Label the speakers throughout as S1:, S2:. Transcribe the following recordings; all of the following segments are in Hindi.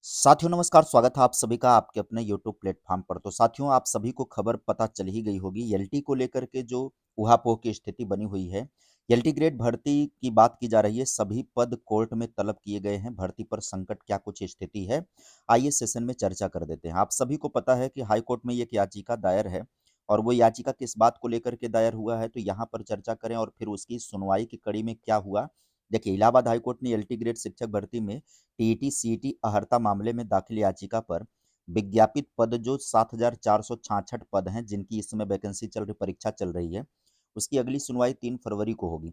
S1: साथियों नमस्कार, स्वागत है आप सभी का आपके अपने यूट्यूब प्लेटफ़ॉर्म पर। तो साथियों आप सभी को खबर पता चल ही गई होगी, एलटी को लेकर के जो ऊहापोह की स्थिति बनी हुई है। एलटी ग्रेड भर्ती की बात की जा रही है, सभी पद कोर्ट में तलब किए गए हैं, भर्ती पर संकट क्या कुछ स्थिति है? आइए सेशन में चर्चा कर देते हैं। आप सभी को पता है कि हाई कोर्ट में एक याचिका दायर है और वो याचिका किस बात को लेकर के दायर हुआ है, तो यहाँ पर चर्चा करें और फिर उसकी सुनवाई की कड़ी में क्या हुआ? देखिए, इलाहाबाद हाई कोर्ट ने एलटी ग्रेड शिक्षक भर्ती में टीईटी सीईटी अहर्ता मामले में दाखिल याचिका पर विज्ञापित पद जो 7,466 पद हैं जिनकी इस समय वैकेंसी चल रही परीक्षा चल रही है, उसकी अगली सुनवाई 3 फरवरी को होगी।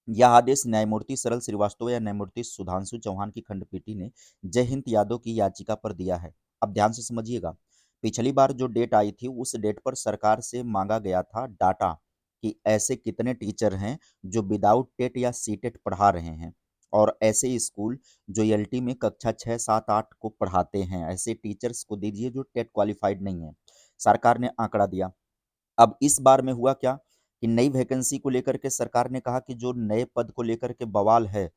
S1: यह आदेश न्यायमूर्ति सरल श्रीवास्तव या न्यायमूर्ति सुधांशु चौहान की खंडपीठ ने जयहिंद यादव की याचिका पर दिया है। अब ध्यान से समझिएगा, पिछली बार जो डेट आई थी उस डेट पर सरकार से मांगा गया था डाटा कि ऐसे कितने टीचर हैं जो विदाउट टेट या सीटेट पढ़ा रहे हैं और ऐसे स्कूल जो एलटी में कक्षा 6, 7, 8 को पढ़ाते हैं, ऐसे टीचर्स को दीजिए जो टेट क्वालिफाइड नहीं है। सरकार ने आंकड़ा दिया। अब इस बार में हुआ क्या कि नई वैकेंसी को लेकर के सरकार ने कहा कि जो नए पद को लेकर के बवाल है,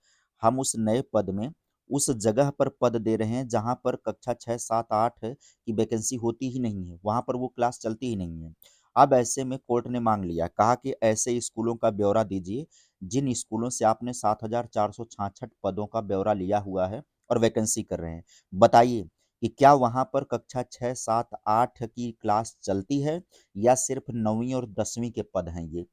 S1: हम उस नए पद में उस जगह पर पद दे रहे हैं जहाँ पर कक्षा 6, 7, 8 की वैकेंसी होती ही नहीं है, वहाँ पर वो क्लास चलती ही नहीं है। अब ऐसे में कोर्ट ने मांग लिया, कहा कि ऐसे स्कूलों का ब्यौरा दीजिए, जिन स्कूलों से आपने 7,466 पदों का ब्यौरा लिया हुआ है और वैकेंसी कर रहे हैं। बताइए कि क्या वहाँ पर कक्षा 6, 7, 8 की क्लास चलती है या सिर्फ 9वीं और 10वीं के पद हैं ये।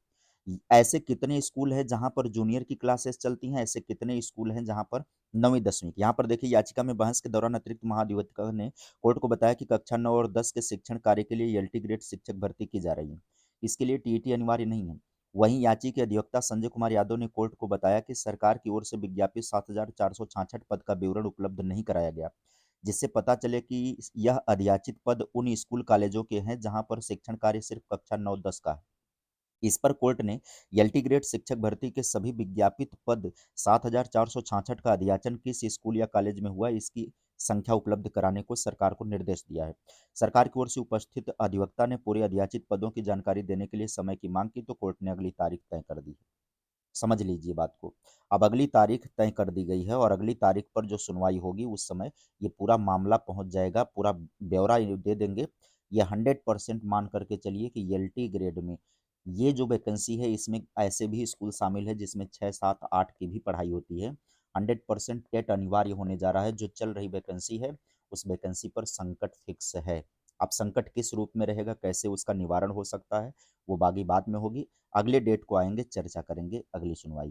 S1: ऐसे कितने स्कूल हैं जहाँ पर जूनियर की क्लासेस चलती हैं, ऐसे कितने स्कूल हैं जहाँ पर 9वीं 10वीं की। यहाँ पर देखिए याचिका में बहस के दौरान अतिरिक्त महाधिवक्ता ने कोर्ट को बताया कि कक्षा 9 और 10 के शिक्षण कार्य के लिए एलटी ग्रेड शिक्षक भर्ती की जा रही है। इसके लिए टीईटी अनिवार्य नहीं है। वहीं याची के अधिवक्ता संजय कुमार यादव ने कोर्ट को बताया कि सरकार की ओर से विज्ञापित 7,466 पद का विवरण उपलब्ध नहीं कराया गया, जिससे पता चले कि यह अधियाचित पद उन स्कूल कॉलेजों के हैं जहां पर शिक्षण कार्य सिर्फ कक्षा 9-10 का है। इस पर कोर्ट ने एलटी ग्रेड शिक्षक भर्ती के सभी विज्ञापित पद 7,466 का अधियाचन किस स्कूल या कॉलेज में हुआ इसकी संख्या उपलब्ध कराने को सरकार को निर्देश दिया है। सरकार की ओर से उपस्थित अधिवक्ता ने पूरे अधियाचित पदों की जानकारी देने के लिए समय की मांग की तो कोर्ट ने अगली तारीख तय कर दी है। समझ लीजिए बात को। अब अगली तारीख तय कर दी गई है और अगली तारीख पर जो सुनवाई होगी उस समय ये पूरा मामला पहुंच जाएगा, पूरा ब्यौरा ये दे देंगे। ये 100% मान करके चलिए कि एलटी ग्रेड में ये जो वैकेंसी है इसमें ऐसे भी स्कूल शामिल है जिसमें 6, 7, 8 की भी पढ़ाई होती है। 100% टेट अनिवार्य होने जा रहा है। जो चल रही वैकेंसी है उस वैकेंसी पर संकट फिक्स है। अब संकट किस रूप में रहेगा, कैसे उसका निवारण हो सकता है, वो बाकी बाद में होगी। अगले डेट को आएँगे, चर्चा करेंगे अगली सुनवाई